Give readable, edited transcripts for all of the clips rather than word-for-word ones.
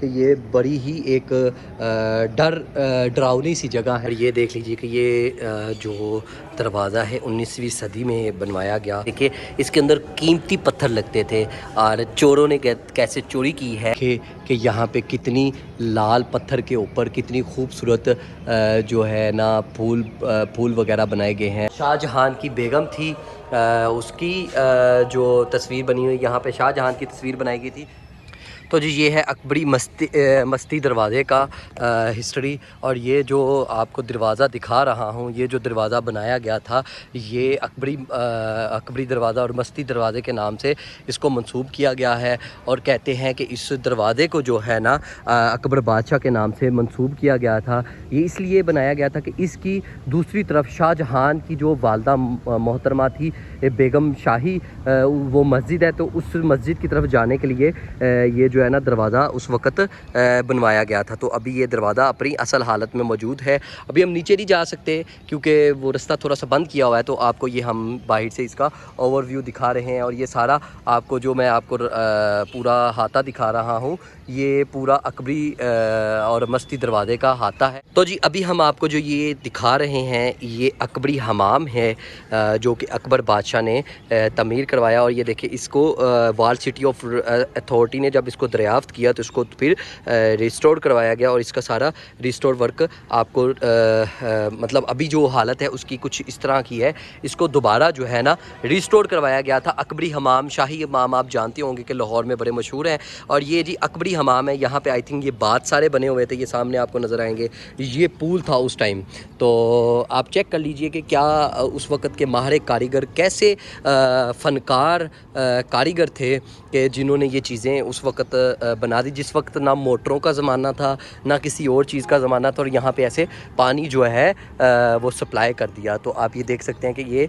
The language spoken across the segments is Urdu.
کہ یہ بڑی ہی ایک ڈراؤنی سی جگہ ہے۔ یہ دیکھ لیجئے کہ یہ جو دروازہ ہے 19ویں صدی میں بنوایا گیا کہ اس کے اندر قیمتی پتھر لگتے تھے اور چوروں نے کیسے چوری کی ہے کہ یہاں پہ کتنی لال پتھر کے اوپر کتنی خوبصورت جو ہے نا پھول وغیرہ بنائے گئے ہیں۔ شاہ جہاں کی بیگم تھی، اس کی جو تصویر بنی ہوئی یہاں پہ شاہ جہاں کی تصویر بنائی گئی تھی۔ تو جی یہ ہے اکبری مستی دروازے کا ہسٹری، اور یہ جو آپ کو دروازہ دکھا رہا ہوں یہ جو دروازہ بنایا گیا تھا یہ اکبری دروازہ اور مستی دروازے کے نام سے اس کو منسوب کیا گیا ہے، اور کہتے ہیں کہ اس دروازے کو جو ہے نا اکبر بادشاہ کے نام سے منسوب کیا گیا تھا۔ یہ اس لیے بنایا گیا تھا کہ اس کی دوسری طرف شاہ جہاں کی جو والدہ محترمہ تھی بیگم شاہی، وہ مسجد ہے، تو اس مسجد کی طرف جانے کے لیے یہ جو ہے نا دروازہ اس وقت بنوایا گیا تھا۔ تو ابھی یہ دروازہ اپنی اصل حالت میں موجود ہے۔ ابھی ہم نیچے نہیں جا سکتے کیونکہ وہ رستہ تھوڑا سا بند کیا ہوا ہے، تو آپ کو یہ ہم باہر سے اس کا اوور ویو دکھا رہے ہیں، اور یہ سارا آپ کو جو میں آپ کو پورا احاطہ دکھا رہا ہوں یہ پورا اکبری اور مستی دروازے کا احاطہ ہے۔ تو جی ابھی ہم آپ کو جو یہ دکھا رہے ہیں یہ اکبری حمام ہے جو کہ اکبر بادشاہ نے تعمیر کروایا، اور یہ دیکھیں اس کو وال سٹی آف اتھارٹی نے جب اس کو دریافت کیا تو اس کو پھر ریسٹور کروایا گیا، اور اس کا سارا ریسٹور ورک آپ کو مطلب ابھی جو حالت ہے اس کی کچھ اس طرح کی ہے۔ اس کو دوبارہ جو ہے نا ریسٹور کروایا گیا تھا۔ اکبری حمام، شاہی حمام آپ جانتے ہوں گے کہ لاہور میں بڑے مشہور ہیں، اور یہ جی اکبری حمام ہے۔ یہاں پہ آئی تھنک یہ بات سارے بنے ہوئے تھے، یہ سامنے آپ کو نظر آئیں گے، یہ پول تھا اس ٹائم۔ تو آپ چیک کر لیجئے کہ کیا اس وقت کے ماہر کاریگر کیسے فنکار کاریگر تھے کہ جنہوں نے یہ چیزیں اس وقت بنا دی، جس وقت نہ موٹروں کا زمانہ تھا نہ کسی اور چیز کا زمانہ تھا، اور یہاں پہ ایسے پانی جو ہے وہ سپلائی کر دیا۔ تو آپ یہ دیکھ سکتے ہیں کہ یہ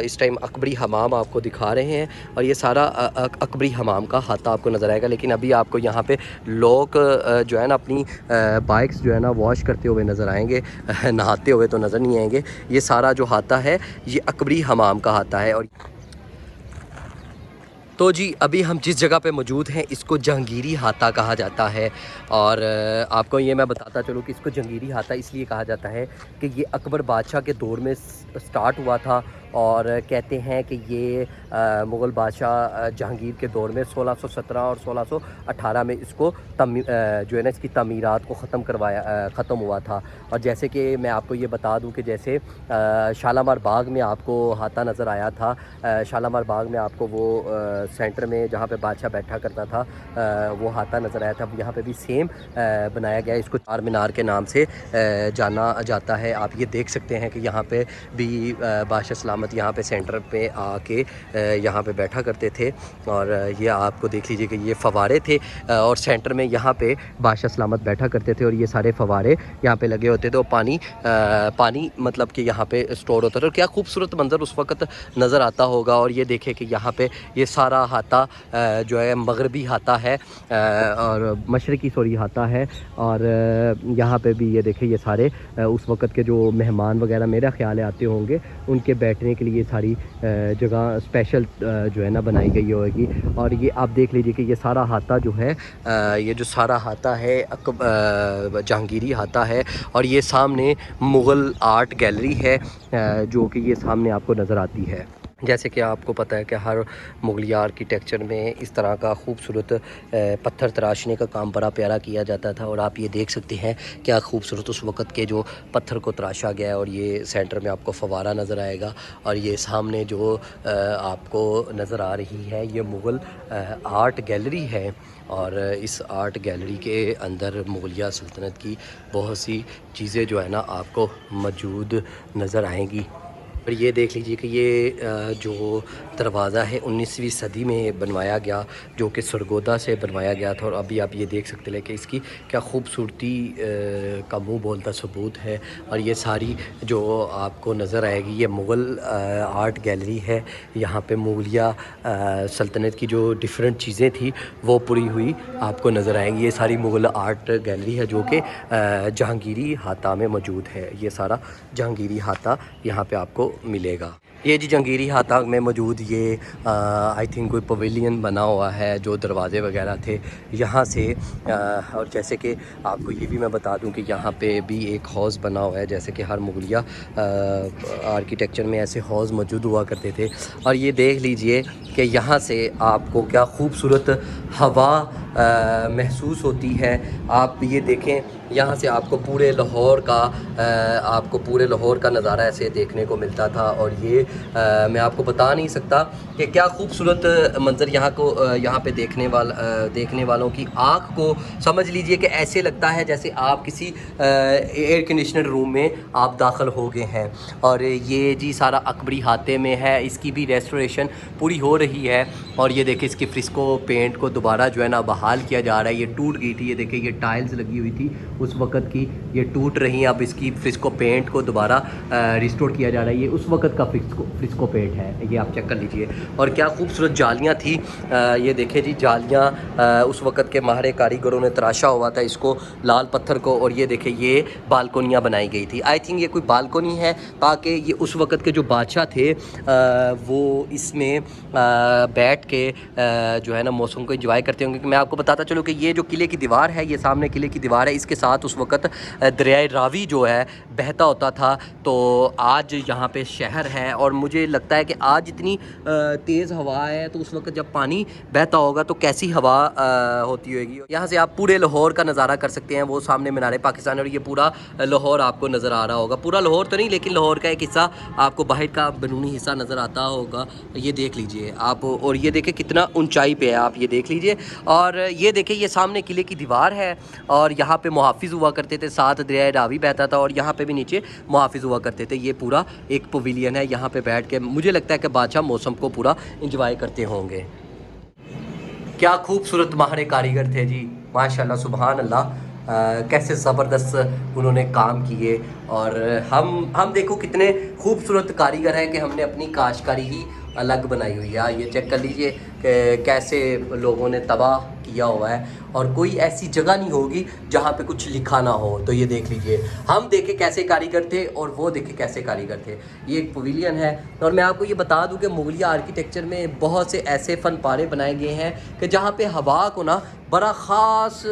اس ٹائم اکبری حمام آپ کو دکھا رہے ہیں، اور یہ سارا اکبری حمام کا احاطہ آپ کو نظر آئے گا۔ لیکن ابھی آپ کو یہاں پہ لوگ جو ہے نا اپنی بائکس جو ہے نا واش کرتے ہوئے نظر آئیں گے، نہاتے ہوئے تو نظر نہیں آئیں گے۔ یہ سارا جو احاطہ ہے یہ اکبری حمام کا احاطہ ہے۔ اور تو جی ابھی ہم جس جگہ پہ موجود ہیں اس کو جہانگیری احاطہ کہا جاتا ہے، اور آپ کو یہ میں بتاتا چلوں کہ اس کو جہانگیری احاطہ اس لیے کہا جاتا ہے کہ یہ اکبر بادشاہ کے دور میں سٹارٹ ہوا تھا، اور کہتے ہیں کہ یہ مغل بادشاہ جہانگیر کے دور میں 1617 اور 1618 میں اس کو جو ہے نا اس کی تعمیرات کو ختم ہوا تھا۔ اور جیسے کہ میں آپ کو یہ بتا دوں کہ جیسے شالامار باغ میں آپ کو احاطہ نظر آیا تھا، شالامار باغ میں آپ کو وہ سینٹر میں جہاں پہ بادشاہ بیٹھا کرتا تھا وہ احاطہ نظر آیا تھا، یہاں پہ بھی سیم بنایا گیا ہے۔ اس کو چار مینار کے نام سے جانا جاتا ہے۔ آپ یہ دیکھ سکتے ہیں کہ یہاں پہ بھی بادشاہ سلامت یہاں پہ سینٹر پہ آ کے یہاں پہ بیٹھا کرتے تھے، اور یہ آپ کو دیکھ لیجئے کہ یہ فوارے تھے، اور سینٹر میں یہاں پہ بادشاہ سلامت بیٹھا کرتے تھے، اور یہ سارے فوارے یہاں پہ لگے ہوتے تھے، اور پانی مطلب کہ یہاں پہ اسٹور ہوتا تھا، اور کیا خوبصورت منظر اس وقت نظر آتا ہوگا۔ اور یہ دیکھیں کہ یہاں پہ یہ سارا احاطہ جو ہے مغربی احاطہ ہے، اور مشرقی احاطہ ہے، اور یہاں پہ بھی یہ دیکھیں یہ سارے اس وقت کے جو مہمان وغیرہ میرا خیال ہے آتے ہوں گے ان کے بیٹھنے کے لیے ساری جگہ اسپیشل جو ہے نا بنائی گئی ہوگی۔ اور یہ آپ دیکھ لیجئے کہ یہ سارا احاطہ جو ہے یہ جو سارا احاطہ ہے جہانگیری احاطہ ہے، اور یہ سامنے مغل آرٹ گیلری ہے جو کہ یہ سامنے آپ کو نظر آتی ہے۔ جیسے کہ آپ کو پتہ ہے کہ ہر مغلیہ آرکیٹیکچر میں اس طرح کا خوبصورت پتھر تراشنے کا کام بڑا پیارا کیا جاتا تھا، اور آپ یہ دیکھ سکتے ہیں کیا خوبصورت اس وقت کے جو پتھر کو تراشا گیا ہے۔ اور یہ سینٹر میں آپ کو فوارہ نظر آئے گا، اور یہ سامنے جو آپ کو نظر آ رہی ہے یہ مغل آرٹ گیلری ہے، اور اس آرٹ گیلری کے اندر مغلیہ سلطنت کی بہت سی چیزیں جو ہے نا آپ کو موجود نظر آئیں گی۔ اور یہ دیکھ لیجئے کہ یہ جو دروازہ ہے 19ویں صدی میں بنوایا گیا، جو کہ سرگودا سے بنوایا گیا تھا، اور ابھی آپ یہ دیکھ سکتے ہیں کہ اس کی کیا خوبصورتی کا منہ بولتا ثبوت ہے۔ اور یہ ساری جو آپ کو نظر آئے گی یہ مغل آرٹ گیلری ہے، یہاں پہ مغلیہ سلطنت کی جو ڈیفرنٹ چیزیں تھیں وہ پوری ہوئی آپ کو نظر آئیں گی۔ یہ ساری مغل آرٹ گیلری ہے جو کہ جہانگیری احاطہ میں موجود ہے، یہ سارا جہانگیری احاطہ یہاں پہ آپ کو ملے گا۔ یہ جی جہانگیری ہاتھا میں موجود یہ آئی تھنک کوئی پویلین بنا ہوا ہے جو دروازے وغیرہ تھے یہاں سے اور جیسے کہ آپ کو یہ بھی میں بتا دوں کہ یہاں پہ بھی ایک ہاؤس بنا ہوا ہے، جیسے کہ ہر مغلیہ آرکیٹیکچر میں ایسے ہاؤس موجود ہوا کرتے تھے۔ اور یہ دیکھ لیجئے کہ یہاں سے آپ کو کیا خوبصورت ہوا محسوس ہوتی ہے۔ آپ یہ دیکھیں یہاں سے آپ کو پورے لاہور کا نظارہ ایسے دیکھنے کو ملتا تھا، اور یہ میں آپ کو بتا نہیں سکتا کہ کیا خوبصورت منظر یہاں پہ دیکھنے والوں کی آنکھ کو سمجھ لیجئے کہ ایسے لگتا ہے جیسے آپ کسی ایئر کنڈیشنر روم میں آپ داخل ہو گئے ہیں۔ اور یہ جی سارا اکبری ہاتھے میں ہے، اس کی بھی ریسٹوریشن پوری ہو رہی ہے، اور یہ دیکھیں اس کی فرسکو پینٹ کو دوبارہ جو ہے نا بحال کیا جا رہا ہے۔ یہ ٹوٹ گئی تھی، یہ دیکھیں یہ ٹائلز لگی ہوئی تھی اس وقت کی، یہ ٹوٹ رہی ہیں، اب اس کی فرسکو پینٹ کو دوبارہ ریسٹور کیا جا رہا ہے۔ یہ اس وقت کا فرسکو پینٹ ہے، یہ آپ چیک کر لیجئے۔ اور کیا خوبصورت جالیاں تھی، یہ دیکھیں جی جالیاں اس وقت کے ماہر کاریگروں نے تراشا ہوا تھا اس کو، لال پتھر کو، اور یہ دیکھیں یہ بالکونیاں بنائی گئی تھی۔ آئی تھنک یہ کوئی بالکونی ہے تاکہ یہ اس وقت کے جو بادشاہ تھے وہ اس میں بیٹھ کے جو ہے نا موسم کو انجوائے کرتے ہوں گے۔ کہ میں آپ کو بتاتا چلوں کہ یہ جو قلعے کی دیوار ہے، یہ سامنے قلعے کی دیوار ہے، اس کے ساتھ اس وقت دریائے راوی جو ہے بہتا ہوتا تھا۔ تو آج یہاں پہ شہر ہے، اور مجھے لگتا ہے کہ آج اتنی تیز ہوا ہے، تو اس وقت جب پانی بہتا ہوگا تو کیسی ہوا ہوتی ہوگی۔ یہاں سے آپ پورے لاہور کا نظارہ کر سکتے ہیں، وہ سامنے مینار پاکستان ہے، اور یہ پورا لاہور آپ کو نظر آ رہا ہوگا۔ پورا لاہور تو نہیں، لیکن لاہور کا ایک حصہ آپ کو باہر کا بیرونی حصہ نظر آتا ہوگا۔ یہ دیکھ لیجئے آپ، اور یہ دیکھیں کتنا اونچائی پہ ہے، آپ یہ دیکھ لیجئے۔ اور یہ دیکھیں یہ سامنے قلعے کی دیوار ہے، اور یہاں پہ محافظ ہوا کرتے تھے، ساتھ دریائے راوی بہتا تھا، اور یہاں پہ بھی نیچے محافظ ہوا کرتے تھے۔ یہ پورا ایک پویلین ہے، یہاں پہ بیٹھ کے مجھے لگتا ہے کہ بادشاہ موسم کو پورا انجوائے کرتے ہوں گے۔ کیا خوبصورت ماہر کاریگر تھے جی، ماشاءاللہ سبحان اللہ، کیسے زبردست انہوں نے کام کیے۔ اور ہم دیکھو کتنے خوبصورت کاریگر ہیں کہ ہم نے اپنی کاشتکاری ہی الگ بنائی ہوئی ہے۔ یہ چیک کر لیجئے کہ کیسے لوگوں نے تباہ کیا ہوا ہے، اور کوئی ایسی جگہ نہیں ہوگی جہاں پہ کچھ لکھا نہ ہو۔ تو یہ دیکھ لیجئے، ہم دیکھیں کیسے کاریگر تھے اور وہ دیکھیں کیسے کاریگر تھے۔ یہ ایک پویلین ہے، اور میں آپ کو یہ بتا دوں کہ مغلیہ آرکیٹیکچر میں بہت سے ایسے فن پارے بنائے گئے ہیں کہ جہاں پہ ہوا کو نا بڑا خاص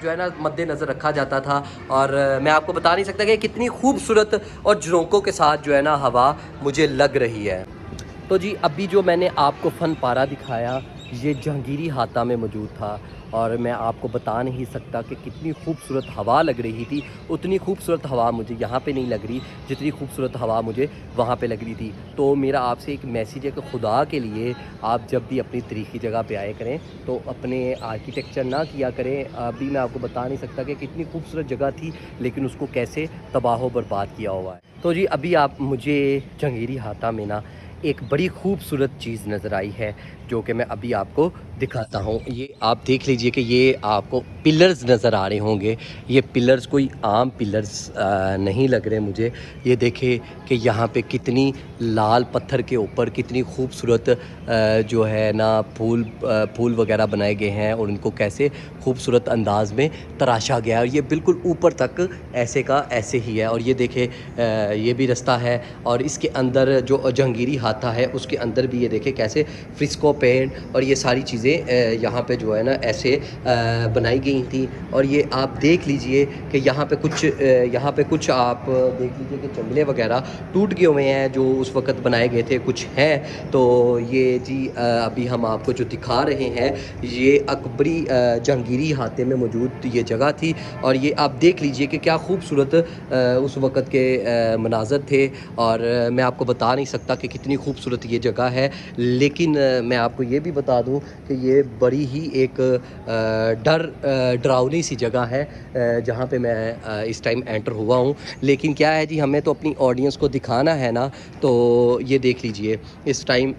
جو ہے نا مد نظر رکھا جاتا تھا، اور میں آپ کو بتا نہیں سکتا کہ کتنی خوبصورت اور جھرونکوں کے ساتھ جو ہے نا ہوا مجھے لگ رہی ہے۔ تو جی ابھی جو میں نے آپ کو فن پارہ دکھایا یہ جہانگیری ہاتھا میں موجود تھا، اور میں آپ کو بتا نہیں سکتا کہ کتنی خوبصورت ہوا لگ رہی تھی۔ اتنی خوبصورت ہوا مجھے یہاں پہ نہیں لگ رہی جتنی خوبصورت ہوا مجھے وہاں پہ لگ رہی تھی۔ تو میرا آپ سے ایک میسیج ہے کہ خدا کے لیے آپ جب بھی اپنی تاریخی جگہ پہ آئے کریں تو اپنے آرکیٹیکچر نہ کیا کریں۔ ابھی میں آپ کو بتا نہیں سکتا کہ کتنی خوبصورت جگہ تھی، لیکن اس کو کیسے تباہ و برباد کیا ہوا ہے۔ تو جی ابھی آپ مجھے جہانگیری ہاتھا میں نا ایک بڑی خوبصورت چیز نظر آئی ہے، جو کہ میں ابھی آپ کو دکھاتا ہوں۔ یہ آپ دیکھ لیجئے کہ یہ آپ کو پلرز نظر آ رہے ہوں گے۔ یہ پلرز کوئی عام پلرز نہیں لگ رہے مجھے۔ یہ دیکھیں کہ یہاں پہ کتنی لال پتھر کے اوپر کتنی خوبصورت جو ہے نا پھول وغیرہ بنائے گئے ہیں، اور ان کو کیسے خوبصورت انداز میں تراشا گیا ہے، اور یہ بالکل اوپر تک ایسے کا ایسے ہی ہے۔ اور یہ دیکھیں یہ بھی رستہ ہے، اور اس کے اندر جو جہانگیری ہاتھا ہے اس کے اندر بھی یہ دیکھیں کیسے فرسکو پینٹ اور یہ ساری چیزیں یہاں پہ جو ہے نا ایسے بنائی گئی تھیں۔ اور یہ آپ دیکھ لیجئے کہ یہاں پہ کچھ آپ دیکھ لیجئے کہ جنگلے وغیرہ ٹوٹ گئے ہوئے ہیں جو اس وقت بنائے گئے تھے، کچھ ہیں۔ تو یہ جی ابھی ہم آپ کو جو دکھا رہے ہیں یہ اکبری جہانگیری ہاتھے میں موجود یہ جگہ تھی، اور یہ آپ دیکھ لیجئے کہ کیا خوبصورت اس وقت کے مناظر تھے۔ اور میں آپ کو بتا نہیں سکتا کہ کتنی خوبصورت یہ جگہ ہے، لیکن میں آپ کو یہ بھی بتا دوں کہ یہ بڑی ہی ایک ڈراؤنی سی جگہ ہے جہاں پہ میں اس ٹائم انٹر ہوا ہوں۔ لیکن کیا ہے جی، ہمیں تو اپنی آڈینس کو دکھانا ہے نا، تو یہ دیکھ لیجئے اس ٹائم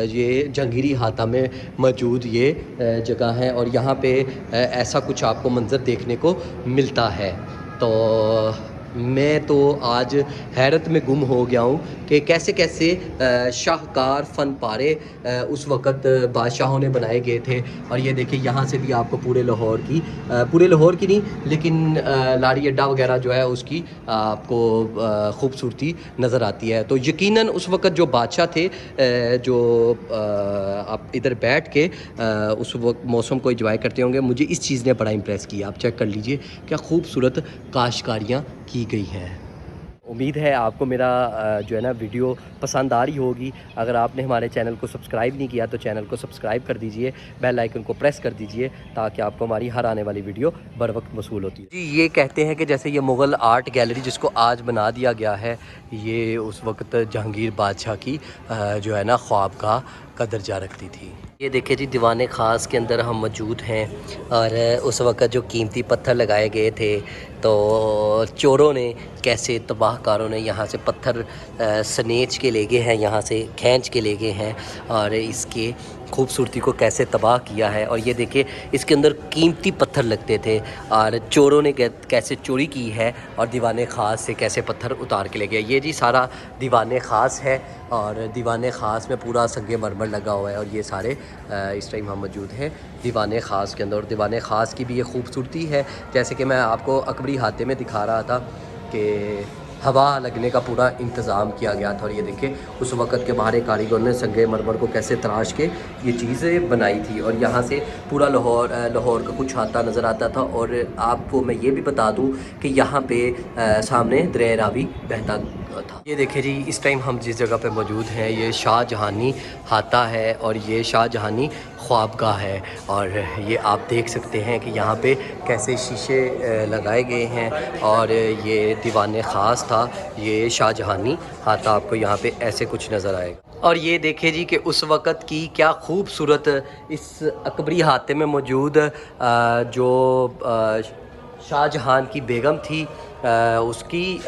یہ جہانگیری ہاتھا میں موجود یہ جگہ ہے، اور یہاں پہ ایسا کچھ آپ کو منظر دیکھنے کو ملتا ہے۔ تو میں تو آج حیرت میں گم ہو گیا ہوں کہ کیسے کیسے شاہکار فن پارے اس وقت بادشاہوں نے بنائے گئے تھے. اور یہ دیکھیں یہاں سے بھی آپ کو پورے لاہور کی نہیں لیکن لاڑی اڈا وغیرہ جو ہے اس کی آپ کو خوبصورتی نظر آتی ہے. تو یقیناً اس وقت جو بادشاہ تھے جو آپ ادھر بیٹھ کے اس وقت موسم کو انجوائے کرتے ہوں گے. مجھے اس چیز نے بڑا امپریس کیا. آپ چیک کر لیجئے کیا خوبصورت کاشتکاریاں کی گئی ہیں. امید ہے آپ کو میرا جو ہے نا ویڈیو پسند آ رہی ہوگی. اگر آپ نے ہمارے چینل کو سبسکرائب نہیں کیا تو چینل کو سبسکرائب کر دیجئے, بیل آئیکن کو پریس کر دیجئے تاکہ آپ کو ہماری ہر آنے والی ویڈیو بر وقت موصول ہوتی ہے. جی یہ کہتے ہیں کہ جیسے یہ مغل آرٹ گیلری جس کو آج بنا دیا گیا ہے, یہ اس وقت جہانگیر بادشاہ کی جو ہے نا خوابگاہ کا درجہ رکھتی تھی. یہ دیکھیں جی دیوان خاص کے اندر ہم موجود ہیں اور اس وقت جو قیمتی پتھر لگائے گئے تھے تو چوروں نے کیسے تباہ کاروں نے یہاں سے پتھر سنیچ کے لے گئے ہیں, یہاں سے کھینچ کے لے گئے ہیں اور اس کے خوبصورتی کو کیسے تباہ کیا ہے. اور یہ دیکھیں اس کے اندر قیمتی پتھر لگتے تھے اور چوروں نے کیسے چوری کی ہے اور دیوان خاص سے کیسے پتھر اتار کے لے گئے. یہ جی سارا دیوان خاص ہے اور دیوان خاص میں پورا سنگ مرمر لگا ہوا ہے اور یہ سارے اس ٹائم ہم موجود ہیں دیوان خاص کے اندر. اور دیوان خاص کی بھی یہ خوبصورتی ہے جیسے کہ میں آپ کو اکبری ہاتے میں دکھا رہا تھا کہ ہوا لگنے کا پورا انتظام کیا گیا تھا. اور یہ دیکھیں اس وقت کے باہر کاریگر نے سنگ مرمر کو کیسے تراش کے یہ چیزیں بنائی تھی. اور یہاں سے پورا لاہور کا کچھ ہاتھا نظر آتا تھا. اور آپ کو میں یہ بھی بتا دوں کہ یہاں پہ سامنے دریا راوی بہتا تھا. یہ دیکھیں جی اس ٹائم ہم جس جگہ پہ موجود ہیں یہ شاہ جہانی ہاتھا ہے اور یہ شاہ جہانی خوابگاہ ہے. اور یہ آپ دیکھ سکتے ہیں کہ یہاں پہ کیسے شیشے لگائے گئے ہیں اور یہ دیوان خاص تھا, یہ شاہ جہانی ہاتھا آپ کو یہاں پہ ایسے کچھ نظر آئے گا. اور یہ دیکھیں جی کہ اس وقت کی کیا خوبصورت اس اکبری ہاتھے میں موجود جو شاہ جہان کی بیگم تھی اس کی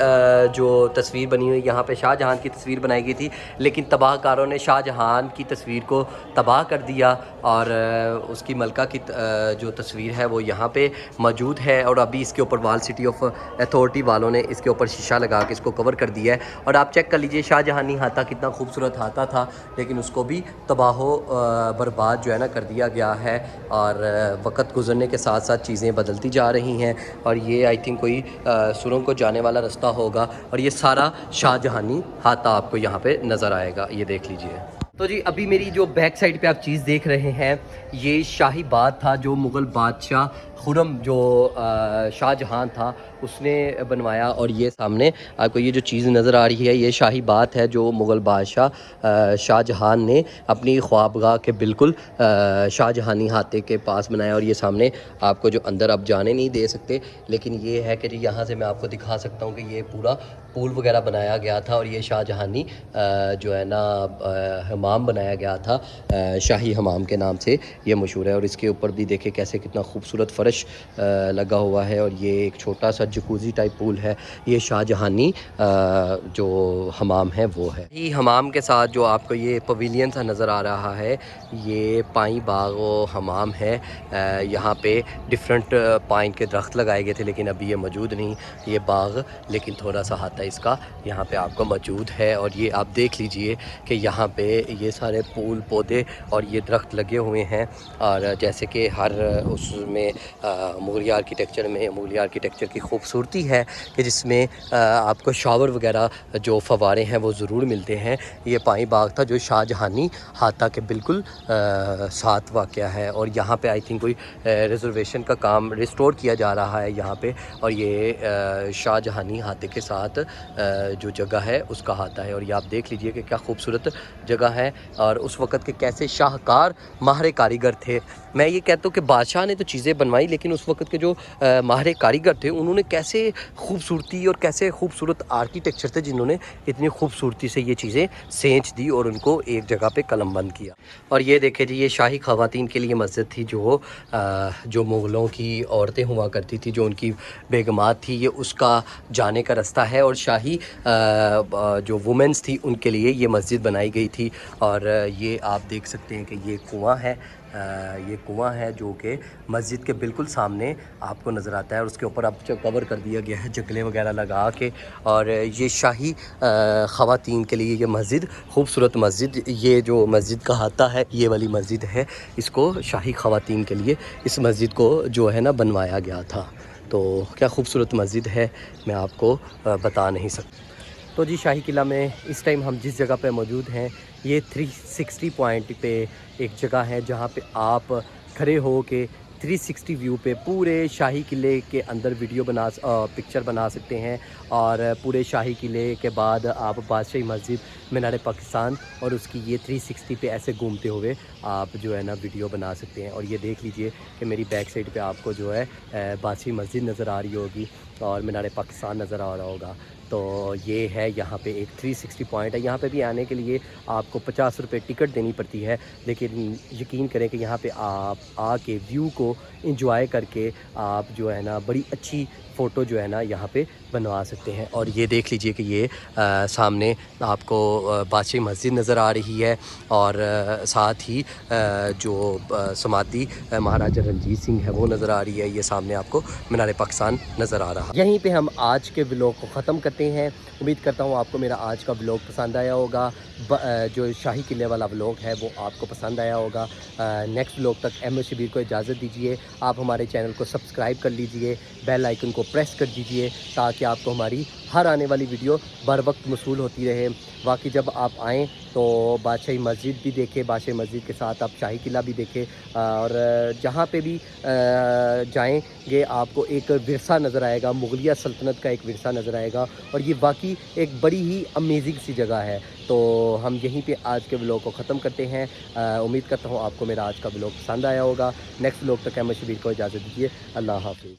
جو تصویر بنی ہوئی یہاں پہ شاہ جہان کی تصویر بنائی گئی تھی لیکن تباہ کاروں نے شاہ جہان کی تصویر کو تباہ کر دیا اور اس کی ملکہ کی جو تصویر ہے وہ یہاں پہ موجود ہے. اور ابھی اس کے اوپر وال سٹی آف اتھارٹی والوں نے اس کے اوپر شیشہ لگا کے اس کو کور کر دیا ہے. اور آپ چیک کر لیجئے شاہ جہانی ہاتھا کتنا خوبصورت ہاتھا تھا لیکن اس کو بھی تباہ و برباد جو ہے نا کر دیا گیا ہے. اور وقت گزرنے کے ساتھ ساتھ چیزیں بدلتی جا رہی ہیں اور یہ آئی تھنک کوئی سرنگ کو جانے والا رستہ ہوگا. اور یہ سارا شاہ جہانی ہاتھا آپ کو یہاں پہ نظر آئے گا, یہ دیکھ لیجئے. تو جی ابھی میری جو بیک سائڈ پہ آپ چیز دیکھ رہے ہیں یہ شاہی بات تھا جو مغل بادشاہ خرم جو شاہ جہان تھا اس نے بنوایا. اور یہ سامنے آپ کو یہ جو چیز نظر آ رہی ہے یہ شاہی بات ہے جو مغل بادشاہ شاہ جہان نے اپنی خوابگاہ کے بالکل شاہ جہانی ہاتھے کے پاس بنایا. اور یہ سامنے آپ کو جو اندر آپ جانے نہیں دے سکتے لیکن یہ ہے کہ جی یہاں سے میں آپ کو دکھا سکتا ہوں کہ یہ پورا پول وغیرہ بنایا گیا تھا. اور یہ شاہ جہانی جو ہے نا حمام بنایا گیا تھا, شاہی حمام کے نام سے یہ مشہور ہے. اور اس کے اوپر بھی دیکھیں کیسے کتنا خوبصورت فرش لگا ہوا ہے. اور یہ ایک چھوٹا سا جکوزی ٹائپ پول ہے, یہ شاہ جہانی جو حمام ہے وہ ہے. یہ حمام کے ساتھ جو آپ کو یہ پویلین سا نظر آ رہا ہے یہ پائیں باغ و حمام ہے. یہاں پہ ڈفرینٹ پائن کے درخت لگائے گئے تھے لیکن ابھی یہ موجود نہیں یہ باغ, لیکن تھوڑا سا ہاتھا اس کا یہاں پہ آپ کو موجود ہے. اور یہ آپ دیکھ لیجئے کہ یہاں پہ یہ سارے پھول پودے اور یہ درخت لگے ہوئے ہیں. اور جیسے کہ ہر اس میں مغلیہ آرکیٹیکچر کی خوبصورتی ہے کہ جس میں آپ کو شاور وغیرہ جو فوارے ہیں وہ ضرور ملتے ہیں. یہ پائیں باغ تھا جو شاہ جہانی ہاتھا کے بالکل ساتھ واقع ہے. اور یہاں پہ آئی تھنک کوئی ریزرویشن کا کام ریسٹور کیا جا رہا ہے یہاں پہ. اور یہ شاہ جہانی ہاتھے کے ساتھ جو جگہ ہے اس کا ہاتھا ہے. اور یہ آپ دیکھ لیجئے کہ کیا خوبصورت جگہ ہے اور اس وقت کے کیسے شاہکار ماہر کاریگر تھے. میں یہ کہتا ہوں کہ بادشاہ نے تو چیزیں بنوائی لیکن اس وقت کے جو ماہر کاریگر تھے انہوں نے کیسے خوبصورتی اور کیسے خوبصورت آرکیٹیکچر تھے جنہوں نے اتنی خوبصورتی سے یہ چیزیں سینچ دی اور ان کو ایک جگہ پہ قلم بند کیا. اور یہ دیکھیں جی یہ شاہی خواتین کے لیے مسجد تھی جو مغلوں کی عورتیں ہوا کرتی تھی جو ان کی بیگمات تھی, یہ اس کا جانے کا رستہ ہے. اور شاہی جو وومنس تھی ان کے لیے یہ مسجد بنائی گئی تھی. اور یہ آپ دیکھ سکتے ہیں کہ یہ کنواں ہے یہ کنواں ہے جو کہ مسجد کے بالکل سامنے آپ کو نظر آتا ہے، اور اس کے اوپر اب کور کر دیا گیا ہے جنگلے وغیرہ لگا کے. اور یہ شاہی خواتین کے لیے یہ مسجد، خوبصورت مسجد، یہ جو مسجد کا احاطہ ہے یہ والی مسجد ہے، اس کو شاہی خواتین کے لیے اس مسجد کو جو ہے نا بنوایا گیا تھا. تو کیا خوبصورت مسجد ہے، میں آپ کو بتا نہیں سکتا. تو جی شاہی قلعہ میں اس ٹائم ہم جس جگہ پہ موجود ہیں یہ 360 پوائنٹ پہ ایک جگہ ہے جہاں پہ آپ کھڑے ہو کے 360 ویو پہ پورے شاہی قلعے کے اندر ویڈیو پکچر بنا سکتے ہیں. اور پورے شاہی قلعے کے بعد آپ بادشاہی مسجد، مینار پاکستان اور اس کی یہ 360 پہ ایسے گھومتے ہوئے آپ جو ہے نا ویڈیو بنا سکتے ہیں. اور یہ دیکھ لیجئے کہ میری بیک سائڈ پہ آپ کو جو ہے بادشاہی مسجد نظر آ رہی ہوگی اور مینار پاکستان نظر آ رہا ہوگا. تو یہ ہے یہاں پہ ایک 360 پوائنٹ ہے. یہاں پہ بھی آنے کے لیے آپ کو 50 روپے ٹکٹ دینی پڑتی ہے، لیکن یقین کریں کہ یہاں پہ آپ آ کے ویو کو انجوائے کر کے آپ جو ہے نا بڑی اچھی فوٹو جو ہے نا یہاں پہ بنوا سکتے ہیں. اور یہ دیکھ لیجئے کہ یہ سامنے آپ کو بادشاہی مسجد نظر آ رہی ہے، اور ساتھ ہی جو سمادھی مہاراجہ رنجیت سنگھ ہے وہ نظر آ رہی ہے. یہ سامنے آپ کو مینار پاکستان نظر آ رہا. یہیں پہ ہم آج کے ولاگ کو ختم کرتے ہیں. امید کرتا ہوں آپ کو میرا آج کا ولاگ پسند آیا ہوگا. جو شاہی قلعے والا ولاگ ہے وہ آپ کو پسند آیا ہوگا. نیکسٹ ولاگ تک احمد شبیر کو اجازت دیجیے. آپ ہمارے چینل کو سبسکرائب کر لیجئے، بیل آئیکن کو پریس کر دیجئے تاکہ آپ کو ہماری ہر آنے والی ویڈیو بر وقت موصول ہوتی رہے. باقی جب آپ آئیں تو بادشاہی مسجد بھی دیکھیں، بادشاہی مسجد کے ساتھ آپ شاہی قلعہ بھی دیکھیں، اور جہاں پہ بھی جائیں گے آپ کو ایک ورثہ نظر آئے گا، مغلیہ سلطنت کا ایک ورثہ نظر آئے گا. اور یہ واقعی ایک بڑی ہی امیزنگ سی جگہ ہے. تو ہم یہیں پہ آج کے ولاگ کو ختم کرتے ہیں. امید کرتا ہوں آپ کو میرا آج کا ولاگ پسند آیا ہوگا. نیکسٹ ولاگ تک احمد شبیر کو اجازت دیجیے. اللہ حافظ.